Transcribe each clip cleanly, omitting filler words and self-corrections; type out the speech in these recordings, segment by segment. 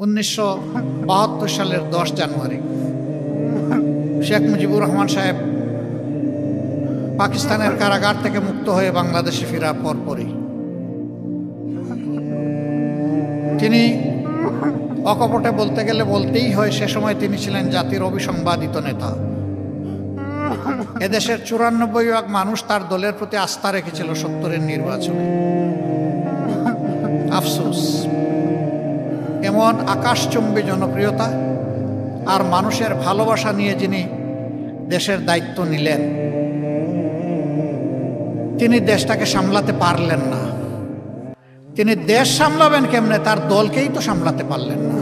1972 সালের 10 জানুয়ারি শেখ মুজিবুর রহমান সাহেব পাকিস্তানের কারাগার থেকে মুক্ত হয়ে বাংলাদেশে ফেরার পরপরই তিনি অকপটে বলতে গেলে বলতেই হয়, সে সময় তিনি ছিলেন জাতির অবিসংবাদিত নেতা। এদেশের 94% মানুষ তার দলের প্রতি আস্থা রেখেছিল 70-এর নির্বাচনে। আফসোস, এমন আকাশচুম্বী জনপ্রিয়তা আর মানুষের ভালোবাসা নিয়ে যিনি দেশের দায়িত্ব নিলেন, তিনি দেশটাকে সামলাতে পারলেন না। তিনি দেশ সামলাবেন কেমনে, তার দলকেই তো সামলাতে পারলেন না।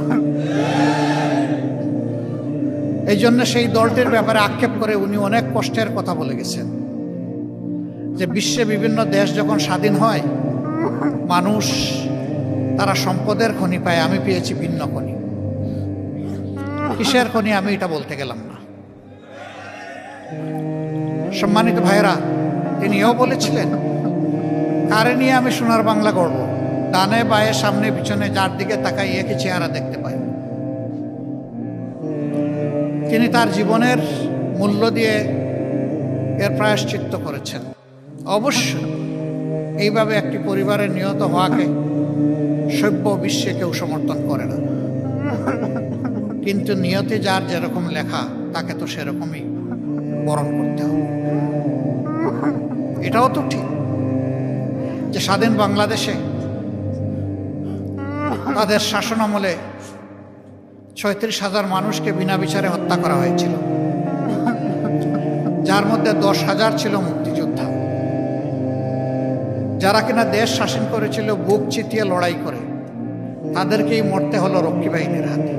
এই জন্য সেই দলটির ব্যাপারে আক্ষেপ করে উনি অনেক কষ্টের কথা বলে গেছেন যে বিশ্বে বিভিন্ন দেশ যখন স্বাধীন হয়, মানুষ তারা সম্পদের খনি পায়, আমি পেয়েছি ভিন্ন খনি। কিসের খনি আমি এটা বলতে গেলাম না। সম্মানিত ভাইয়েরা, তিনি এও বলেছিলেন, কারে নিয়ে আমি সোনার বাংলা গড়ব, ডানে বায়ে সামনে পিছনে যার দিকে তাকাই একই চেহারা দেখতে পাই। তিনি তার জীবনের মূল্য দিয়ে এর প্রায়শ্চিত্ত করেছেন। অবশ্যই এইভাবে একটি পরিবারে নিহত হওয়াকে সভ্য বিশ্বে কেউ সমর্থন করে না, কিন্তু নিয়তে যার যেরকম লেখা তাকে তো সেরকমই বরণ করতে হবে। এটাও তো ঠিক যে স্বাধীন বাংলাদেশে তাদের শাসন আমলে 36,000 মানুষকে বিনা বিচারে হত্যা করা হয়েছিল, যার মধ্যে 10,000 ছিল মুক্তিযোদ্ধা, যারা কিনা দেশ শাসন করেছিল বুক চিতিয়ে লড়াই করে। তাদেরকেই মরতে হলো রক্ষী বাহিনীর হাতে।